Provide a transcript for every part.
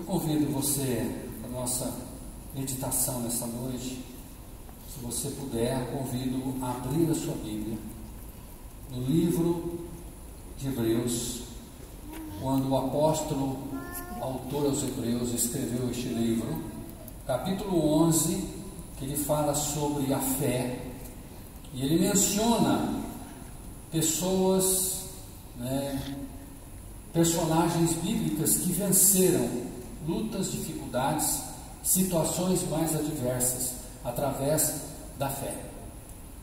Eu convido você para a nossa meditação nessa noite. Se você puder, convido a abrir a sua Bíblia no livro de Hebreus, quando o apóstolo, autor aos Hebreus, escreveu este livro, capítulo 11, que ele fala sobre a fé, e ele menciona pessoas, personagens bíblicas que venceram lutas, dificuldades, situações mais adversas através da fé.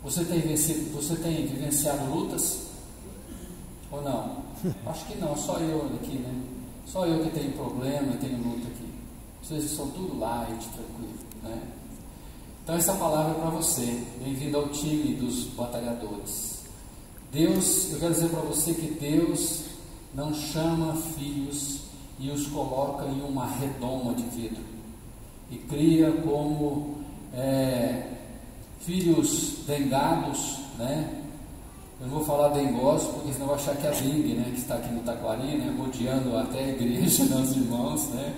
Você tem vivenciado lutas? Ou não? Acho que não, só eu aqui, né? Só eu que tenho problema e tenho luta aqui. Vocês são tudo light, tranquilo, né? Então essa palavra é para você. Bem-vindo ao time dos batalhadores. Deus, eu quero dizer para você que Deus não chama filhos e os coloca em uma redoma de vidro e cria como filhos dengados, né? Eu não vou falar dengosos, porque senão vai achar que é a dengue, né? Que está aqui no Taquari, né? Rodeando até a igreja, os irmãos, né?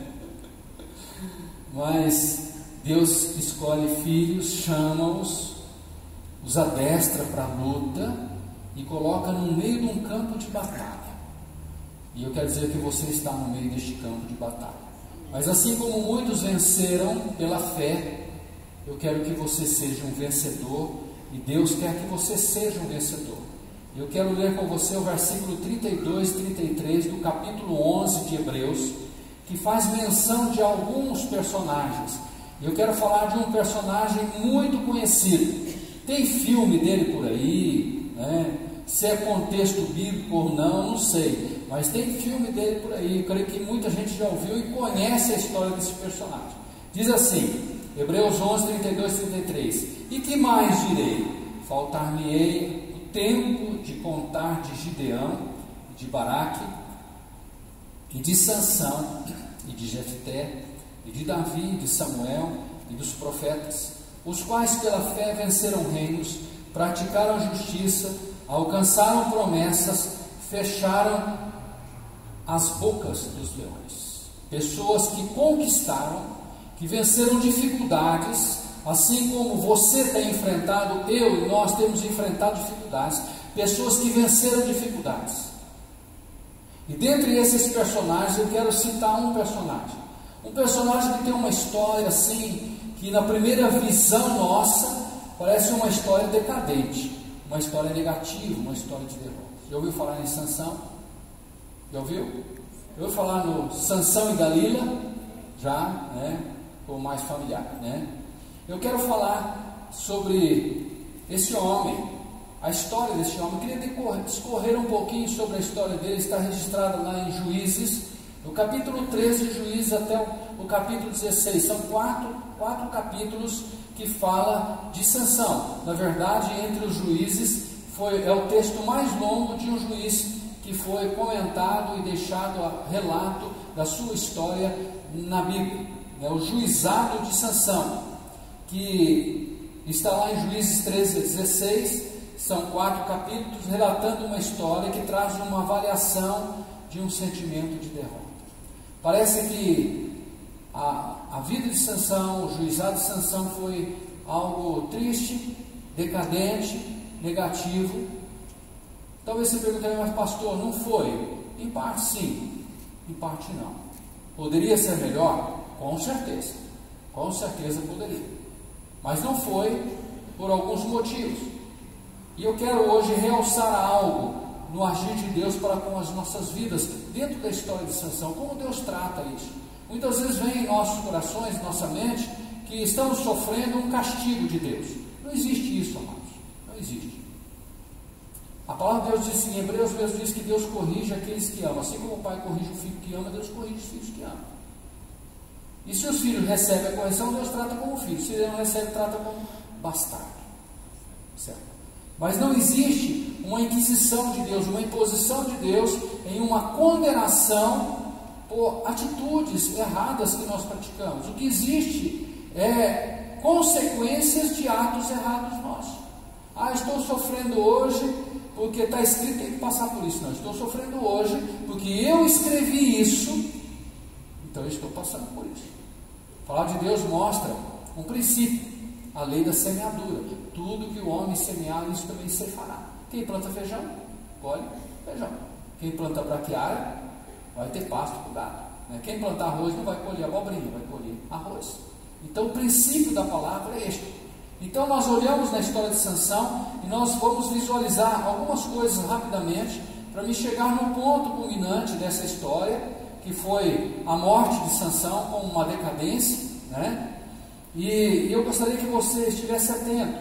Mas Deus escolhe filhos, chama-os, os adestra para a luta e coloca no meio de um campo de batalha. E eu quero dizer que você está no meio deste campo de batalha. Mas assim como muitos venceram pela fé, eu quero que você seja um vencedor, e Deus quer que você seja um vencedor. Eu quero ler com você o versículo 32 e 33 do capítulo 11 de Hebreus, que faz menção de alguns personagens. Eu quero falar de um personagem muito conhecido. Tem filme dele por aí, né? Se é contexto bíblico ou não sei, mas tem filme dele por aí. Eu creio que muita gente já ouviu e conhece a história desse personagem. Diz assim, Hebreus 11, 32 e 33: E que mais direi? Faltar-me-ei o tempo de contar de Gideão, de Baraque, e de Sansão, e de Jefté, e de Davi, de Samuel, e dos profetas, os quais pela fé venceram reinos, praticaram a justiça, alcançaram promessas, fecharam as bocas dos leões. Pessoas que conquistaram, que venceram dificuldades, assim como você tem enfrentado, eu e nós temos enfrentado dificuldades. Pessoas que venceram dificuldades. E dentre esses personagens eu quero citar um personagem que tem uma história assim, que na primeira visão nossa parece uma história decadente, uma história negativa, uma história de derrota. Já ouviu falar em Sansão? Já ouviu? Já ouviu falar no Sansão e Dalila? Já, né? Ou mais familiar, né? Eu quero falar sobre esse homem, a história desse homem. Eu queria discorrer um pouquinho sobre a história dele. Está registrada lá em Juízes, no capítulo 13 de Juízes até o capítulo 16. São quatro capítulos que fala de Sansão. Na verdade, entre os juízes, é o texto mais longo de um juiz que foi comentado e deixado a relato da sua história na Bíblia. É o juizado de Sansão, que está lá em Juízes 13 a 16. São 4 capítulos relatando uma história que traz uma avaliação de um sentimento de derrota. Parece que a vida de Sansão, o juizado de Sansão foi algo triste, decadente, negativo. Talvez você pergunte, mas pastor, não foi? Em parte sim, em parte não. Poderia ser melhor? Com certeza poderia. Mas não foi por alguns motivos. E eu quero hoje realçar algo no agir de Deus para com as nossas vidas, dentro da história de Sansão, como Deus trata isso. Muitas vezes vem em nossos corações, em nossa mente, que estamos sofrendo um castigo de Deus. Não existe isso, amados. Não existe. A palavra de Deus diz em Hebreus mesmo, diz que Deus corrige aqueles que amam. Assim como o pai corrige o filho que ama, Deus corrige os filhos que amam. E se os filhos recebem a correção, Deus trata como filho. Se ele não recebe, trata como bastardo. Certo? Mas não existe uma inquisição de Deus, uma imposição de Deus em uma condenação por atitudes erradas que nós praticamos. O que existe é consequências de atos errados nossos. Estou sofrendo hoje porque está escrito que tem que passar por isso. Não, estou sofrendo hoje porque eu escrevi isso. Então eu estou passando por isso. A palavra de Deus mostra um princípio, a lei da semeadura. Tudo que o homem semear, isso também se fará. Quem planta feijão, colhe feijão. Quem planta braquiária, vai ter pasto para o gado. Quem plantar arroz não vai colher abobrinha, vai colher arroz. Então o princípio da palavra é este. Então nós olhamos na história de Sansão e nós vamos visualizar algumas coisas rapidamente para me chegar no ponto culminante dessa história, que foi a morte de Sansão com uma decadência, E eu gostaria que você estivesse atento.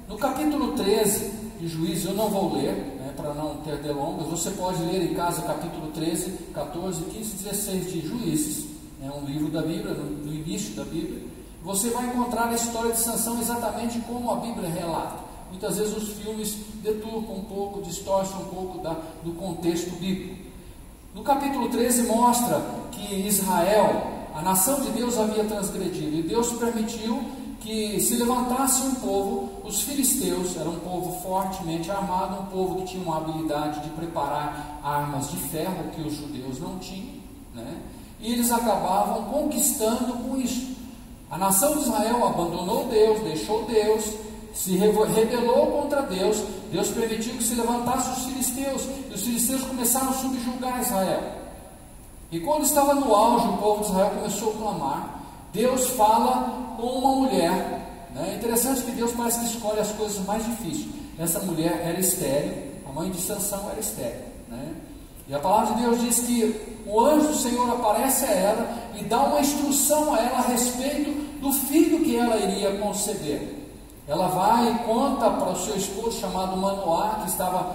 No capítulo 13 de Juízes, eu não vou ler, para não ter delongas, você pode ler em casa capítulo 13, 14, 15, 16 de Juízes, é um livro da Bíblia, no início da Bíblia. Você vai encontrar a história de Sansão exatamente como a Bíblia relata. Muitas vezes os filmes deturpam um pouco, distorcem um pouco do contexto bíblico. No capítulo 13 mostra que Israel, a nação de Deus, havia transgredido, e Deus permitiu que se levantasse um povo, os filisteus, era um povo fortemente armado, um povo que tinha uma habilidade de preparar armas de ferro que os judeus não tinham, E eles acabavam conquistando com isso. A nação de Israel abandonou Deus, deixou Deus, se rebelou contra Deus. Deus permitiu que se levantasse os filisteus, e os filisteus começaram a subjugar Israel. E quando estava no auge, o povo de Israel começou a clamar. Deus fala com uma mulher, É interessante que Deus parece que escolhe as coisas mais difíceis. Essa mulher era estéril, a mãe de Sansão era estéril, E a palavra de Deus diz que o anjo do Senhor aparece a ela e dá uma instrução a ela a respeito do filho que ela iria conceber. Ela vai e conta para o seu esposo chamado Manoá, que estava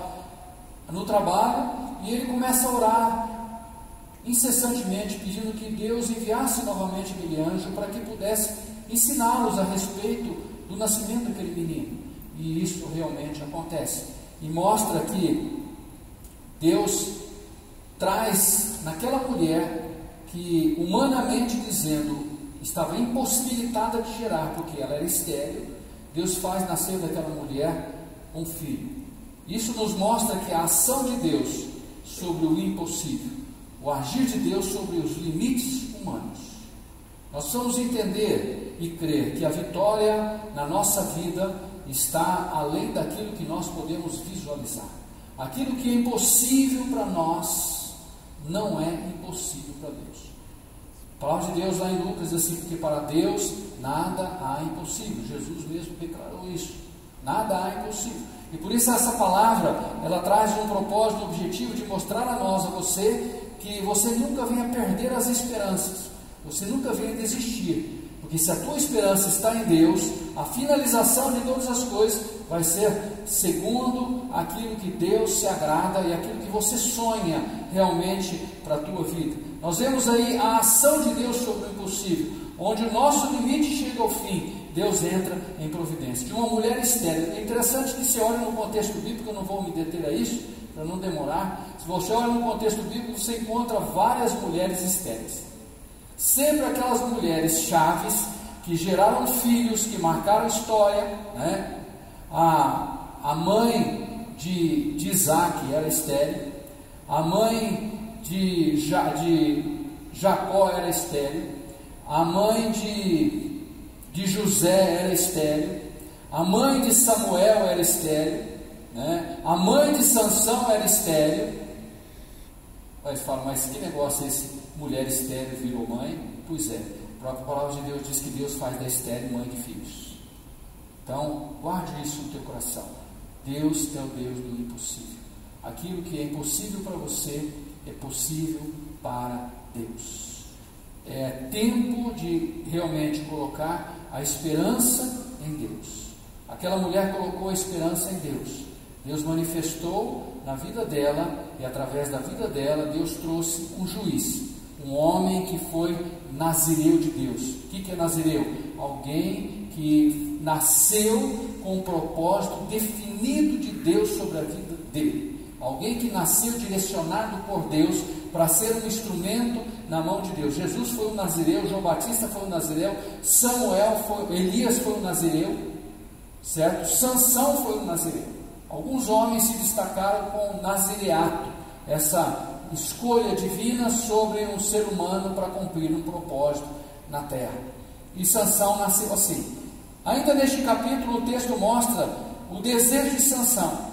no trabalho, e ele começa a orar incessantemente, pedindo que Deus enviasse novamente aquele anjo para que pudesse ensiná-los a respeito do nascimento daquele menino. E isso realmente acontece. E mostra que Deus traz naquela mulher que, humanamente dizendo, estava impossibilitada de gerar, porque ela era estéril. Deus faz nascer daquela mulher um filho. Isso nos mostra que a ação de Deus sobre o impossível, o agir de Deus sobre os limites humanos. Nós precisamos entender e crer que a vitória na nossa vida está além daquilo que nós podemos visualizar. Aquilo que é impossível para nós não é impossível para Deus. A palavra de Deus lá em Lucas diz assim: porque para Deus nada há impossível. Jesus mesmo declarou isso. Nada há impossível. E por isso essa palavra, ela traz um propósito, um objetivo de mostrar a nós, a você, que você nunca venha perder as esperanças. Você nunca venha desistir. Porque se a tua esperança está em Deus, a finalização de todas as coisas vai ser segundo aquilo que Deus se agrada e aquilo que você sonha realmente para a tua vida. Nós vemos aí a ação de Deus sobre o impossível, onde o nosso limite chega ao fim, Deus entra em providência. De uma mulher estéril, é interessante que se olha no contexto bíblico, eu não vou me deter a isso, para não demorar. Se você olha no contexto bíblico, você encontra várias mulheres estéreis. Sempre aquelas mulheres chaves que geraram filhos, que marcaram a história, A mãe de Isaac era estéril, a mãe de Jacó era estéril, a mãe de José era estéril, a mãe de Samuel era estéril, a mãe de Sansão era estéril. Aí você fala, mas que negócio é esse? Mulher estéril virou mãe? Pois é, a própria palavra de Deus diz que Deus faz da estéril mãe de filhos. Então, guarde isso no teu coração. Deus é o Deus do impossível. Aquilo que é impossível para você é possível para Deus. É tempo de realmente colocar a esperança em Deus. Aquela mulher colocou a esperança em Deus. Deus manifestou na vida dela, e através da vida dela, Deus trouxe um juiz, um homem que foi nazireu de Deus. O que é nazireu? Alguém que nasceu com um propósito definido de Deus sobre a vida dele. Alguém que nasceu direcionado por Deus para ser um instrumento na mão de Deus. Jesus foi um nazireu, João Batista foi um nazireu, Elias foi um nazireu, certo? Sansão foi um nazireu. Alguns homens se destacaram com o nazireato, essa escolha divina sobre um ser humano para cumprir um propósito na terra. E Sansão nasceu assim. Ainda neste capítulo o texto mostra o desejo de Sansão.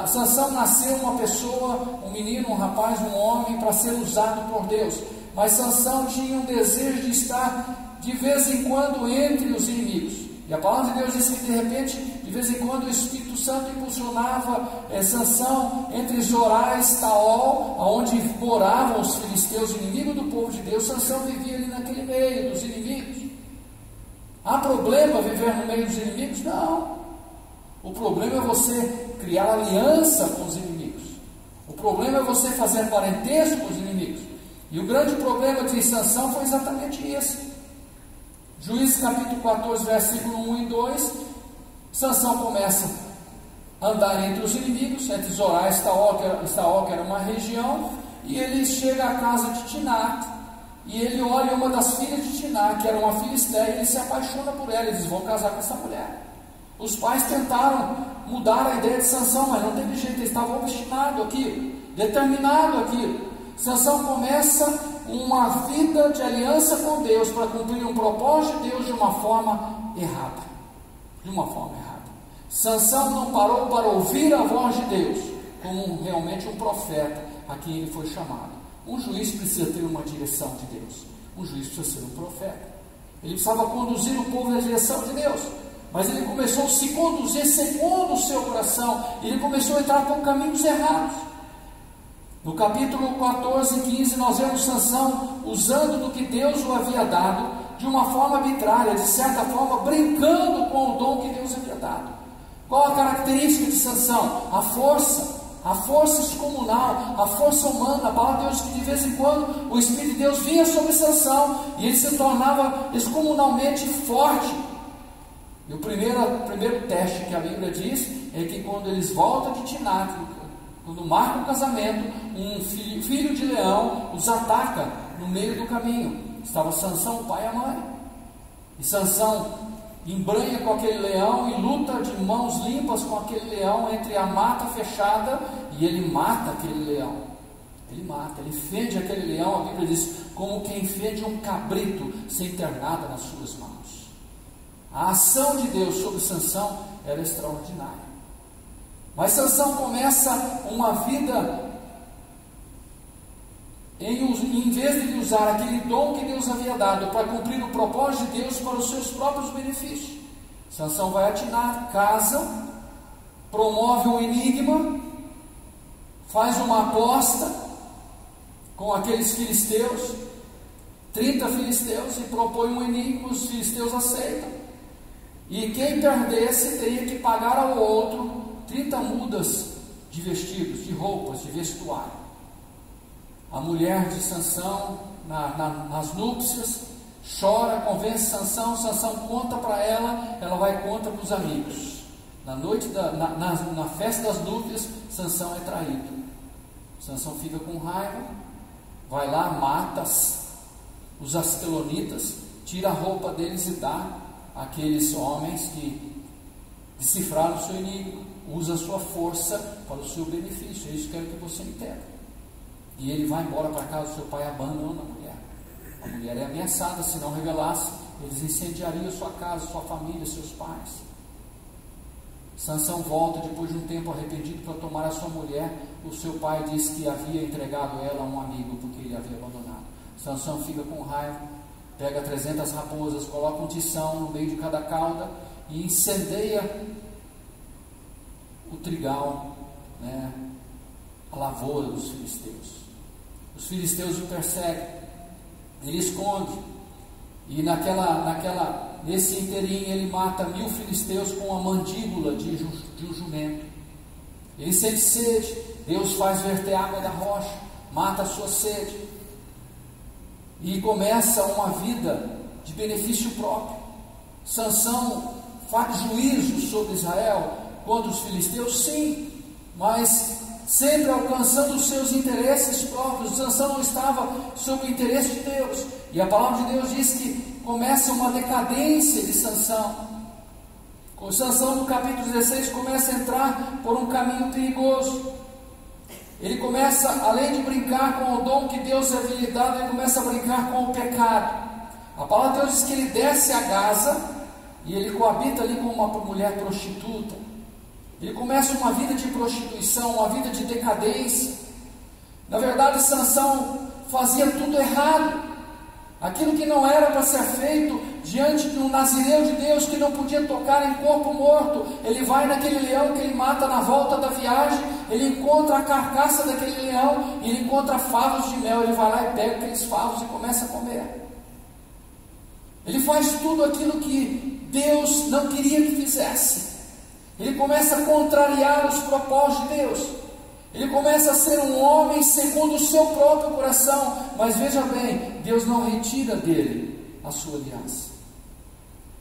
Sansão nasceu uma pessoa, um menino, um rapaz, um homem para ser usado por Deus. Mas Sansão tinha um desejo de estar de vez em quando entre os inimigos. E a palavra de Deus diz que de repente, de vez em quando, o Espírito Santo impulsionava Sansão entre Zorá e Estaol, onde moravam os filisteus, inimigos do povo de Deus. Sansão vivia ali naquele meio dos inimigos. Há problema viver no meio dos inimigos? Não. O problema é você criar aliança com os inimigos. O problema é você fazer parentesco com os inimigos. E o grande problema de Sansão foi exatamente esse. Juízes capítulo 14, versículo 1 e 2, Sansão começa a andar entre os inimigos, entre Zorá e Estaol, que era uma região, e ele chega à casa de Timnate, e ele olha uma das filhas de Timnate, que era uma filisteia, e ele se apaixona por ela, e diz: vou casar com essa mulher. Os pais tentaram mudar a ideia de Sansão, mas não teve jeito, ele estava obstinado aquilo, determinado aquilo. Sansão começa uma vida de aliança com Deus para cumprir um propósito de Deus de uma forma errada. Sansão não parou para ouvir a voz de Deus como realmente um profeta a quem ele foi chamado. Um juiz precisa ter uma direção de Deus. Um juiz precisa ser um profeta. Ele precisava conduzir o povo na direção de Deus. Mas ele começou a se conduzir segundo o seu coração. Ele começou a entrar por caminhos errados. No capítulo 14 e 15 nós vemos Sansão usando do que Deus o havia dado de uma forma arbitrária, de certa forma brincando com o dom que Deus havia dado. Qual a característica de Sansão? A força excomunal, a força humana. A palavra de Deus diz que de vez em quando o Espírito de Deus vinha sobre Sansão e ele se tornava excomunalmente forte. E o primeiro teste que a Bíblia diz é que quando eles voltam de Timnate, quando marcam o casamento, um filho de leão os ataca no meio do caminho. Estava Sansão, o pai e a mãe. E Sansão embranha com aquele leão e luta de mãos limpas com aquele leão entre a mata fechada, e ele mata aquele leão. Ele fende aquele leão, a Bíblia diz, como quem fende um cabrito sem ter nada nas suas mãos. A ação de Deus sobre Sansão era extraordinária. Mas Sansão começa uma vida, em vez de usar aquele dom que Deus havia dado para cumprir o propósito de Deus para os seus próprios benefícios. Sansão vai atinar, casa, promove um enigma, faz uma aposta com aqueles filisteus, 30 filisteus, e propõe um enigma. Os filisteus aceitam. E quem perdesse teria que pagar ao outro 30 mudas de vestidos, de roupas, de vestuário. A mulher de Sansão, nas núpcias, chora, convence Sansão. Sansão conta para ela, ela vai conta para os amigos. Na festa das núpcias, Sansão é traído. Sansão fica com raiva, vai lá, mata os astelonitas, tira a roupa deles e dá àqueles homens que decifraram o seu enigma. Usa a sua força para o seu benefício. É isso que eu quero que você entenda. E ele vai embora para casa do seu pai, abandona a mulher. A mulher é ameaçada, se não revelasse, eles incendiariam sua casa, sua família, seus pais. Sansão volta depois de um tempo arrependido para tomar a sua mulher. O seu pai diz que havia entregado ela a um amigo porque ele havia abandonado. Sansão fica com raiva, pega 300 raposas, coloca um tição no meio de cada cauda e incendeia o trigal, a lavoura dos filisteus. Os filisteus o perseguem, ele esconde, e nesse inteirinho ele mata 1000 filisteus com a mandíbula de um jumento. Ele sente sede, Deus faz verter água da rocha, mata a sua sede, e começa uma vida de benefício próprio. Sansão faz juízo sobre Israel contra os filisteus, sim, mas sempre alcançando os seus interesses próprios. Sansão não estava sob o interesse de Deus, e a palavra de Deus diz que começa uma decadência de Sansão. Sansão, no capítulo 16, começa a entrar por um caminho perigoso. Ele começa, além de brincar com o dom que Deus havia lhe dado, ele começa a brincar com o pecado. A palavra de Deus diz que ele desce a Gaza e ele coabita ali com uma mulher prostituta. Ele começa uma vida de prostituição, uma vida de decadência. Na verdade, Sansão fazia tudo errado. Aquilo que não era para ser feito diante de um nazireu de Deus que não podia tocar em corpo morto. Ele vai naquele leão que ele mata na volta da viagem, ele encontra a carcaça daquele leão e ele encontra favos de mel. Ele vai lá e pega aqueles favos e começa a comer. Ele faz tudo aquilo que Deus não queria que fizesse. Ele começa a contrariar os propósitos de Deus. Ele começa a ser um homem segundo o seu próprio coração. Mas veja bem, Deus não retira dele a sua aliança.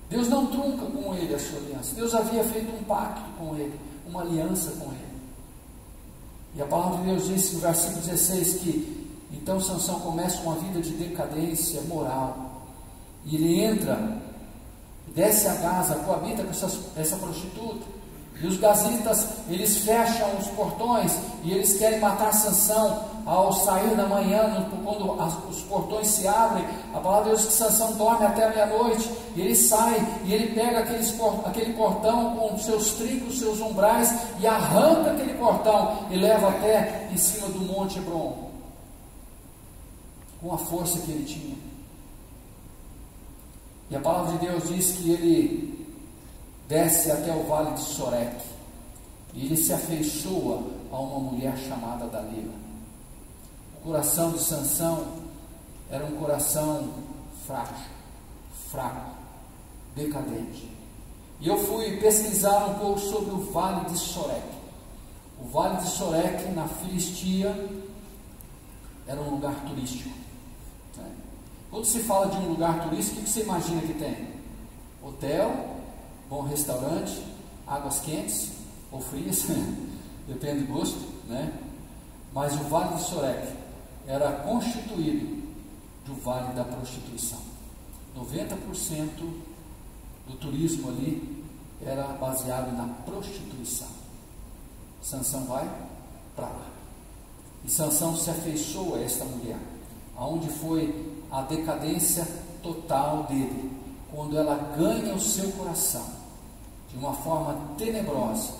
Deus não trunca com ele a sua aliança. Deus havia feito um pacto com ele, uma aliança com ele. E a palavra de Deus diz no versículo 16 que então Sansão começa uma vida de decadência moral. E ele entra, desce a Gaza, coabita com essa prostituta. E os gazitas, eles fecham os portões e eles querem matar Sansão. Ao sair da manhã, quando os portões se abrem, a palavra de Deus diz que Sansão dorme até a meia-noite. E ele sai e ele pega aquele portão com seus trincos, seus umbrais, e arranca aquele portão e leva até em cima do Monte Hebron, com a força que ele tinha. E a palavra de Deus diz que ele desce até o vale de Soreque, e ele se afeiçoa a uma mulher chamada Dalila. O coração de Sansão era um coração fraco, decadente. E eu fui pesquisar um pouco sobre o vale de Soreque. O vale de Soreque, na Filistia, era um lugar turístico. Quando se fala de um lugar turístico, o que você imagina que tem? Hotel, bom restaurante, águas quentes ou frias, depende do gosto, né? Mas o Vale de Soreque era constituído do Vale da Prostituição. 90% do turismo ali era baseado na prostituição. Sansão vai para lá. E Sansão se afeiçoa a esta mulher, aonde foi a decadência total dele, quando ela ganha o seu coração de uma forma tenebrosa,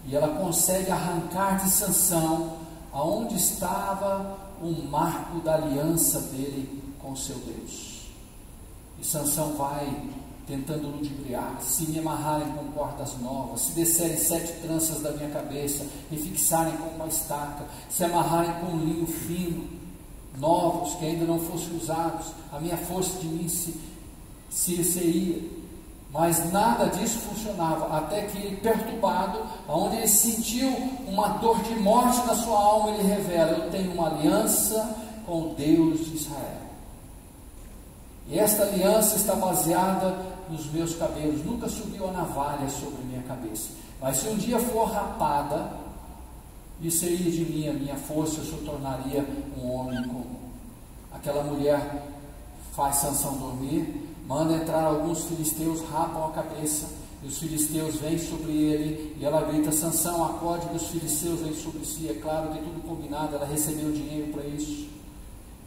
e ela consegue arrancar de Sansão aonde estava o marco da aliança dele com o seu Deus. E Sansão vai tentando ludibriar: se me amarrarem com cordas novas, se descerem 7 tranças da minha cabeça e fixarem com uma estaca, se amarrarem com um linho fino, novos que ainda não fossem usados, a minha força de mim se ia. Mas nada disso funcionava, até que ele, perturbado, onde ele sentiu uma dor de morte na sua alma, ele revela: eu tenho uma aliança com o Deus de Israel, e esta aliança está baseada nos meus cabelos. Nunca subiu a navalha sobre minha cabeça, mas se um dia for rapada, e seria de mim a minha força, eu se tornaria um homem comum. Aquela mulher faz Sansão dormir, manda entrar alguns filisteus, rapam a cabeça, e os filisteus vêm sobre ele, e ela grita: Sansão, acorde, que os filisteus vêm sobre si. É claro que tudo combinado, ela recebeu dinheiro para isso.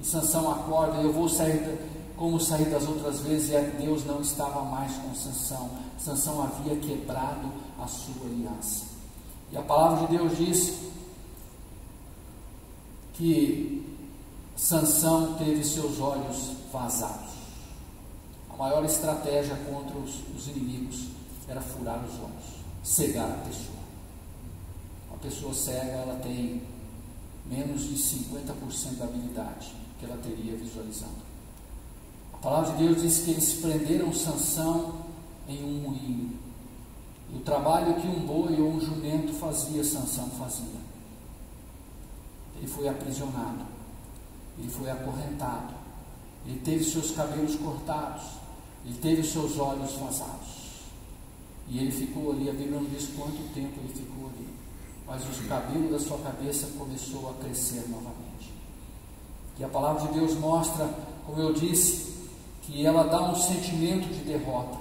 E Sansão acorda: eu vou sair como saí das outras vezes. E Deus não estava mais com Sansão. Sansão havia quebrado a sua aliança. E a palavra de Deus diz que Sansão teve seus olhos vazados. A maior estratégia contra os inimigos era furar os olhos, cegar a pessoa. Uma pessoa cega, ela tem menos de 50% da habilidade que ela teria visualizando. A palavra de Deus diz que eles prenderam Sansão em um moinho. E o trabalho que um boi ou um jumento fazia, Sansão fazia. Ele foi aprisionado, ele foi acorrentado, ele teve seus cabelos cortados, ele teve seus olhos vazados, e ele ficou ali. A Bíblia não diz quanto tempo ele ficou ali, mas o cabelo da sua cabeça começou a crescer novamente. E a palavra de Deus mostra, como eu disse, que ela dá um sentimento de derrota,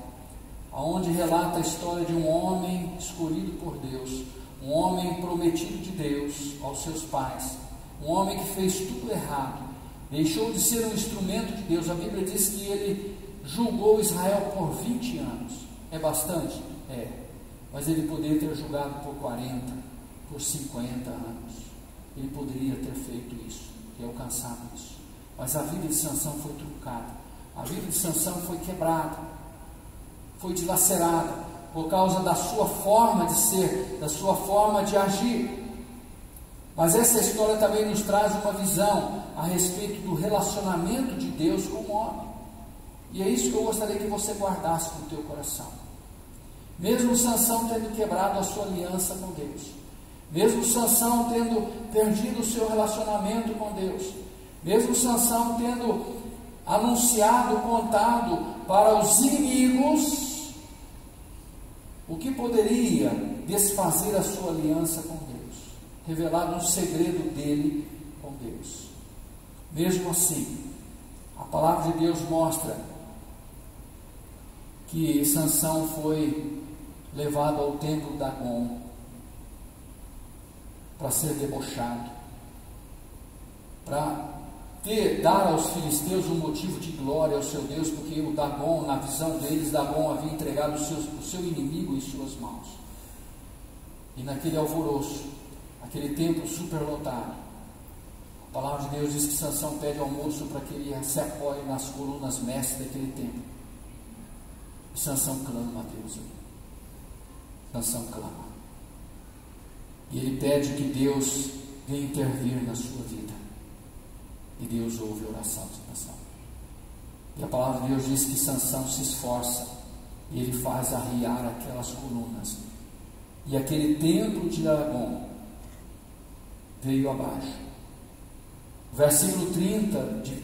aonde relata a história de um homem escolhido por Deus, um homem prometido de Deus aos seus pais, um homem que fez tudo errado, deixou de ser um instrumento de Deus. A Bíblia diz que ele julgou Israel por 20 anos. É bastante? É. Mas ele poderia ter julgado por 40, por 50 anos. Ele poderia ter feito isso e alcançado isso. Mas a vida de Sansão foi truncada. A vida de Sansão foi quebrada, foi dilacerada por causa da sua forma de ser, da sua forma de agir. Mas essa história também nos traz uma visão a respeito do relacionamento de Deus com o homem. E é isso que eu gostaria que você guardasse no teu coração. Mesmo Sansão tendo quebrado a sua aliança com Deus, mesmo Sansão tendo perdido o seu relacionamento com Deus, mesmo Sansão tendo anunciado, contado para os inimigos o que poderia desfazer a sua aliança com Deus, revelado um segredo dele com Deus. Mesmo assim, a palavra de Deus mostra que Sansão foi levado ao templo de Dagon para ser debochado, para dar aos filisteus um motivo de glória ao seu Deus, porque o Dagon, na visão deles, Dagon havia entregado o seu inimigo em suas mãos. E naquele alvoroço, aquele templo superlotado, a palavra de Deus diz que Sansão pede ao moço para que ele se apoie nas colunas mestres daquele templo. E Sansão clama a Deus. Sansão clama. E ele pede que Deus venha intervir na sua vida. E Deus ouve a oração de Sansão. E a palavra de Deus diz que Sansão se esforça e ele faz arriar aquelas colunas. E aquele templo de Dagon veio abaixo. O versículo 30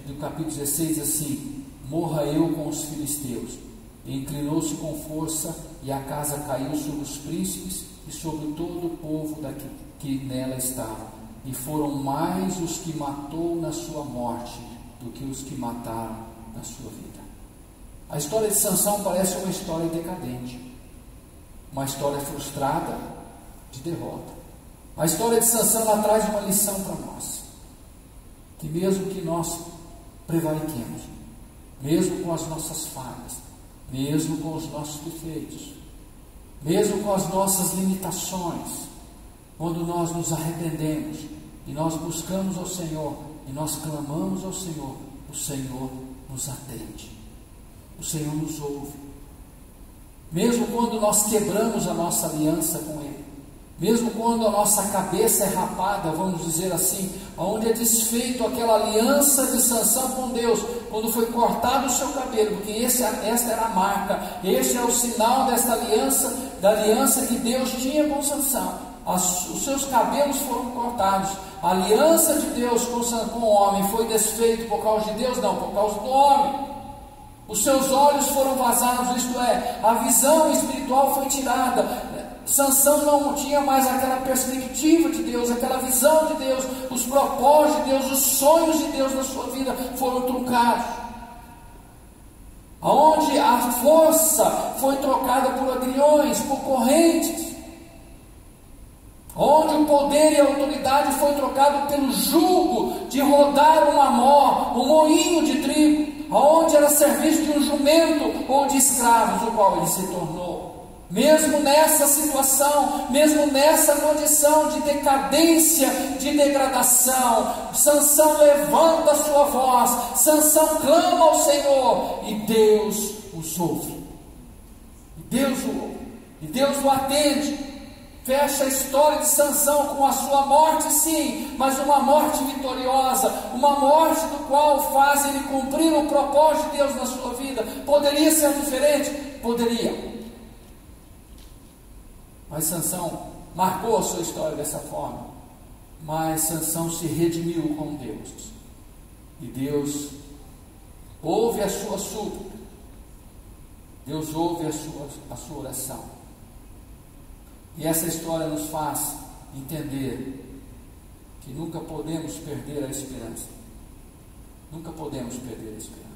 do capítulo 16 diz assim: morra eu com os filisteus. E inclinou-se com força, e a casa caiu sobre os príncipes e sobre todo o povo que nela estava. E foram mais os que matou na sua morte do que os que mataram na sua vida. A história de Sansão parece uma história decadente, uma história frustrada de derrota. A história de Sansão, ela traz uma lição para nós, que mesmo que nós prevariquemos, mesmo com as nossas falhas, mesmo com os nossos defeitos, mesmo com as nossas limitações, quando nós nos arrependemos e nós buscamos ao Senhor e nós clamamos ao Senhor, o Senhor nos atende, o Senhor nos ouve. Mesmo quando nós quebramos a nossa aliança com Ele, mesmo quando a nossa cabeça é rapada, vamos dizer assim, onde é desfeito aquela aliança de Sansão com Deus, quando foi cortado o seu cabelo, porque esta era a marca, este é o sinal desta aliança, da aliança que Deus tinha com Sansão. Os seus cabelos foram cortados. A aliança de Deus com o homem foi desfeita por causa de Deus? Não, por causa do homem. Os seus olhos foram vazados, isto é, a visão espiritual foi tirada. Sansão não tinha mais aquela perspectiva de Deus, aquela visão de Deus, os propósitos de Deus, os sonhos de Deus na sua vida foram truncados. Aonde a força foi trocada por agrilhões, por correntes, onde o poder e a autoridade foi trocado pelo jugo de rodar um moinho de trigo, aonde era serviço de um jumento ou de escravos, o qual ele se tornou. Mesmo nessa situação, mesmo nessa condição de decadência, de degradação, Sansão levanta a sua voz, Sansão clama ao Senhor, e Deus os ouve. E Deus o ouve, e Deus o atende. Fecha a história de Sansão com a sua morte, sim, mas uma morte vitoriosa, uma morte do qual faz ele cumprir o propósito de Deus na sua vida. Poderia ser diferente? Poderia. Mas Sansão marcou a sua história dessa forma. Mas Sansão se redimiu com Deus. E Deus ouve a sua súplica. Deus ouve a sua oração. E essa história nos faz entender que nunca podemos perder a esperança. Nunca podemos perder a esperança.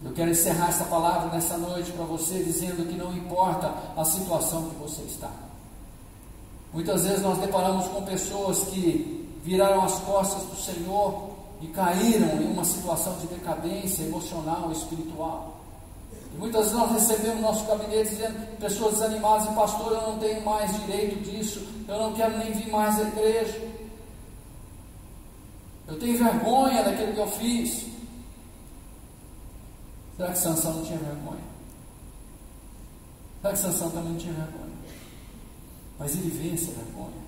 Eu quero encerrar essa palavra nessa noite para você, dizendo que não importa a situação que você está. Muitas vezes nós deparamos com pessoas que viraram as costas para o Senhor e caíram em uma situação de decadência emocional, espiritual. E muitas vezes nós recebemos no nosso gabinete dizendo, pessoas desanimadas, e pastor, eu não tenho mais direito disso, eu não quero nem vir mais à igreja, eu tenho vergonha daquilo que eu fiz. Será que Sansão não tinha vergonha? Será que Sansão também não tinha vergonha? Mas ele vence a vergonha.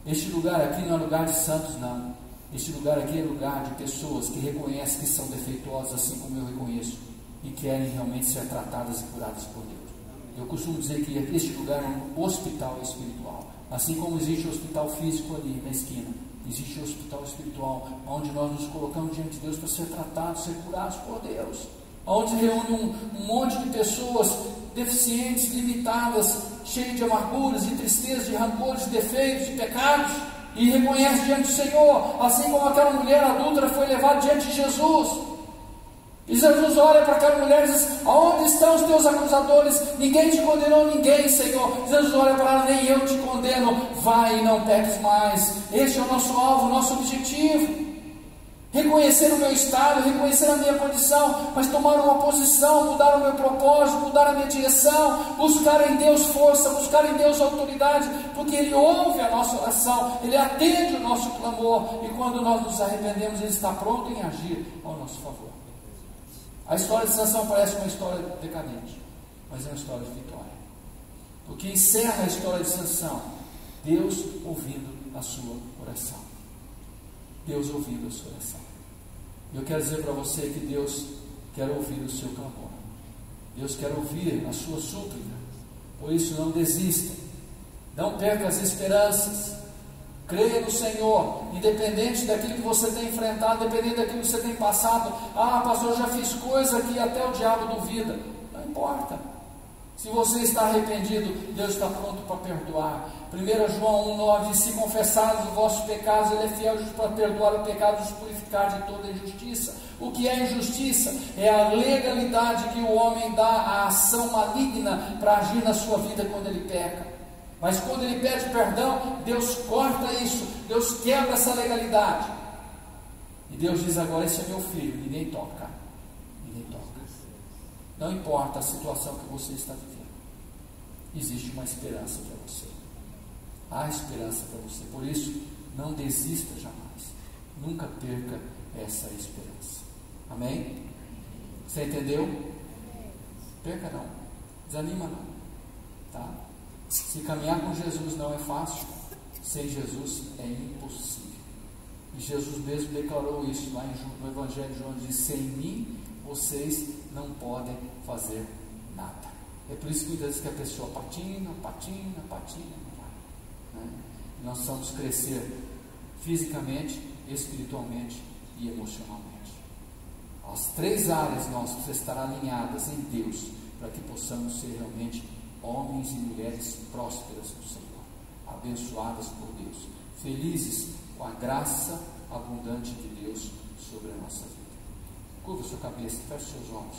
Este lugar aqui não é lugar de santos, não. Este lugar aqui é lugar de pessoas que reconhecem que são defeituosas, assim como eu reconheço, e querem realmente ser tratadas e curadas por Deus. Eu costumo dizer que este lugar é um hospital espiritual. Assim como existe o hospital físico ali na esquina, existe o hospital espiritual, onde nós nos colocamos diante de Deus para ser tratados, ser curados por Deus. Onde reúne um monte de pessoas deficientes, limitadas, cheias de amarguras, de tristezas, de rancores, de defeitos, de pecados, e reconhece diante do Senhor, assim como aquela mulher adúltera foi levada diante de Jesus. E Jesus olha para aquela mulher e diz, aonde estão os teus acusadores? Ninguém te condenou, ninguém, Senhor. Jesus olha para ela, nem eu te condeno, vai e não peques mais. Este é o nosso alvo, o nosso objetivo. Reconhecer o meu estado, reconhecer a minha condição, mas tomar uma posição, mudar o meu propósito, mudar a minha direção, buscar em Deus força, buscar em Deus autoridade, porque Ele ouve a nossa oração, Ele atende o nosso clamor, e quando nós nos arrependemos, Ele está pronto em agir ao nosso favor. A história de Sansão parece uma história decadente, mas é uma história de vitória, porque encerra a história de Sansão, Deus ouvindo a sua oração. Deus ouvindo a sua oração. Eu quero dizer para você que Deus quer ouvir o seu clamor. Deus quer ouvir a sua súplica. Por isso, não desista. Não perca as esperanças. Creia no Senhor, independente daquilo que você tem enfrentado, independente daquilo que você tem passado. Ah, pastor, eu já fiz coisa que até o diabo duvida. Não importa. Se você está arrependido, Deus está pronto para perdoar. 1 João 1,9 diz, se confessares os vossos pecados, Ele é fiel e justo para perdoar o pecado e os purificar de toda injustiça. O que é injustiça? É a legalidade que o homem dá à ação maligna para agir na sua vida quando ele peca. Mas quando ele pede perdão, Deus corta isso, Deus quebra essa legalidade. E Deus diz agora, esse é meu filho, ninguém toca. Ninguém toca. Não importa a situação que você está vivendo, existe uma esperança para você. Há esperança para você. Por isso, não desista jamais. Nunca perca essa esperança. Amém? Você entendeu? Perca não. Desanima não. Tá? Se caminhar com Jesus não é fácil, sem Jesus é impossível. E Jesus mesmo declarou isso lá no Evangelho de João, diz, sem mim vocês não podem fazer nada. É por isso que muitas vezes que a pessoa patina, não vai. Né? Nós precisamos crescer fisicamente, espiritualmente e emocionalmente. As três áreas nossas estarão alinhadas em Deus, para que possamos ser realmente homens e mulheres prósperas do Senhor, abençoadas por Deus, felizes com a graça abundante de Deus sobre a nossa vida. Curva sua cabeça, feche seus olhos.